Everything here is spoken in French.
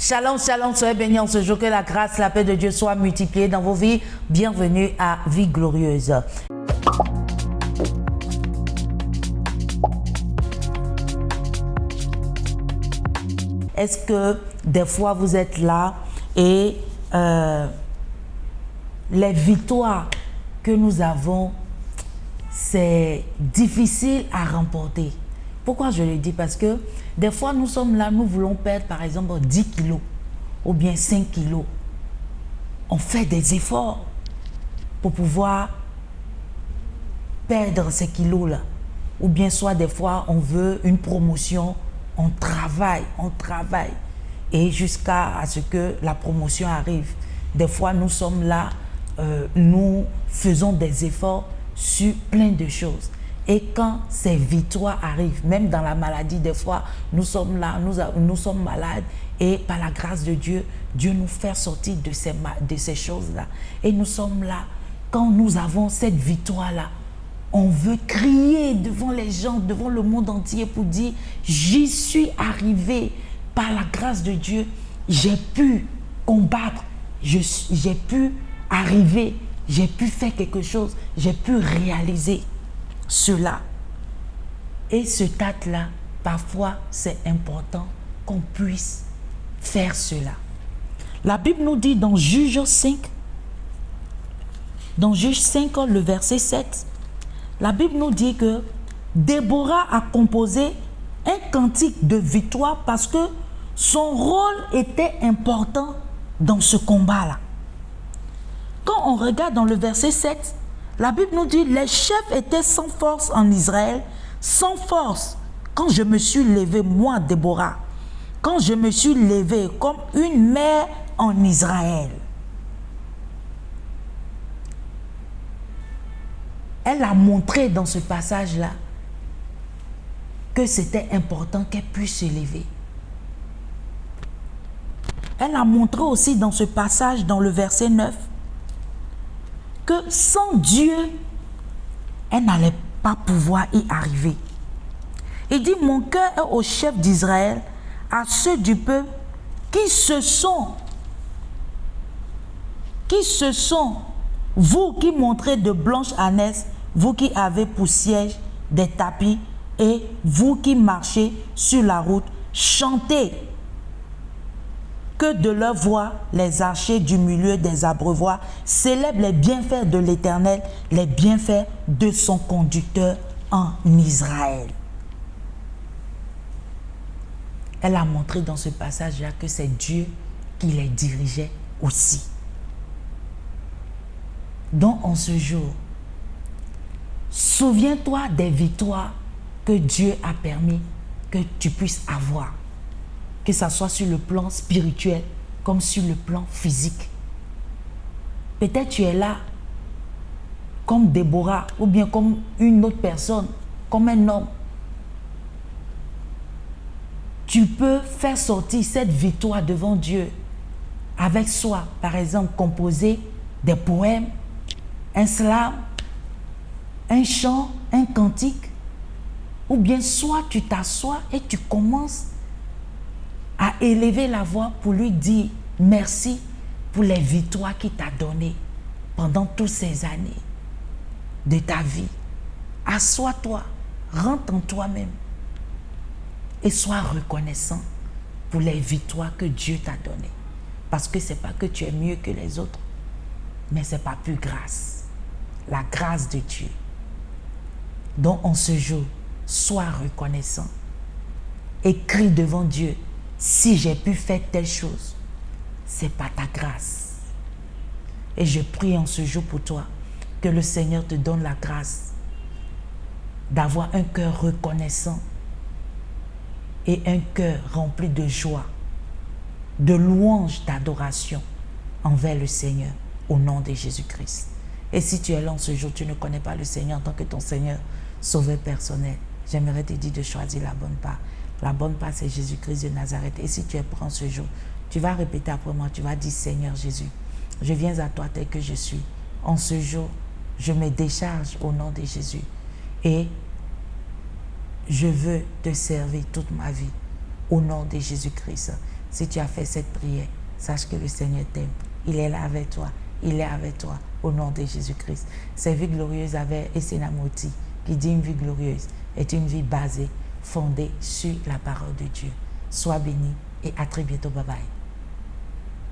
Shalom, shalom, soyez bénis en ce jour, que la grâce, la paix de Dieu soit multipliée dans vos vies. Bienvenue à Vie Glorieuse. Est-ce que des fois vous êtes là et les victoires que nous avons, c'est difficile à remporter? Pourquoi je le dis? Parce que des fois nous sommes là, nous voulons perdre par exemple 10 kilos ou bien 5 kilos. On fait des efforts pour pouvoir perdre ces kilos-là. Ou bien soit des fois on veut une promotion, on travaille. Et jusqu'à ce que la promotion arrive. Des fois nous sommes là, nous faisons des efforts sur plein de choses. Et quand ces victoires arrivent, même dans la maladie, des fois, nous sommes là, nous sommes malades et par la grâce de Dieu, Dieu nous fait sortir de ces choses-là. Et nous sommes là, quand nous avons cette victoire-là, on veut crier devant les gens, devant le monde entier pour dire « J'y suis arrivé par la grâce de Dieu, j'ai pu combattre, j'ai pu arriver, j'ai pu faire quelque chose, j'ai pu réaliser. » Cela. Et ce stade-là, parfois, c'est important qu'on puisse faire cela. La Bible nous dit dans Juge 5, le verset 7, la Bible nous dit que Déborah a composé un cantique de victoire parce que son rôle était important dans ce combat-là. Quand on regarde dans le verset 7, la Bible nous dit, les chefs étaient sans force en Israël, sans force. Quand je me suis levé, moi, Déborah, quand je me suis levé comme une mère en Israël. Elle a montré dans ce passage-là que c'était important qu'elle puisse se lever. Elle a montré aussi dans ce passage, dans le verset 9, que sans Dieu, elle n'allait pas pouvoir y arriver. Il dit, mon cœur est aux chefs d'Israël, à ceux du peuple qui se sont, vous qui montrez de blanches ânesses, vous qui avez pour siège des tapis, et vous qui marchez sur la route, chantez. Que de leur voix, les archers du milieu des abreuvoirs célèbrent les bienfaits de l'Éternel, les bienfaits de son conducteur en Israël. Elle a montré dans ce passage-là que c'est Dieu qui les dirigeait aussi. Donc en ce jour, souviens-toi des victoires que Dieu a permis que tu puisses avoir. Que ce soit sur le plan spirituel comme sur le plan physique. Peut-être tu es là comme Déborah ou bien comme une autre personne, comme un homme. Tu peux faire sortir cette victoire devant Dieu avec soi, par exemple, composer des poèmes, un slam, un chant, un cantique, ou bien soit tu t'assois et tu commences à élever la voix pour lui dire merci pour les victoires qu'il t'a données pendant toutes ces années de ta vie. Assois-toi, rentre en toi-même et sois reconnaissant pour les victoires que Dieu t'a données. Parce que ce n'est pas que tu es mieux que les autres, mais c'est pas plus grâce. La grâce de Dieu. Donc en ce jour, sois reconnaissant et crie devant Dieu. Si j'ai pu faire telle chose, c'est pas ta grâce. Et je prie en ce jour pour toi, que le Seigneur te donne la grâce d'avoir un cœur reconnaissant et un cœur rempli de joie, de louange, d'adoration envers le Seigneur, au nom de Jésus-Christ. Et si tu es là en ce jour, tu ne connais pas le Seigneur en tant que ton Seigneur sauveur personnel, j'aimerais te dire de choisir la bonne part. La bonne part, c'est Jésus-Christ de Nazareth. Et si tu es prêt en ce jour, tu vas répéter après moi, tu vas dire, Seigneur Jésus, je viens à toi tel que je suis. En ce jour, je me décharge au nom de Jésus. Et je veux te servir toute ma vie au nom de Jésus-Christ. Si tu as fait cette prière, sache que le Seigneur t'aime. Il est là avec toi. Il est avec toi. Au nom de Jésus-Christ. C'est Vie glorieuse avec Essena Moti qui dit une vie glorieuse est une vie basée, fondée sur la parole de Dieu. Sois béni et à très bientôt. Bye bye.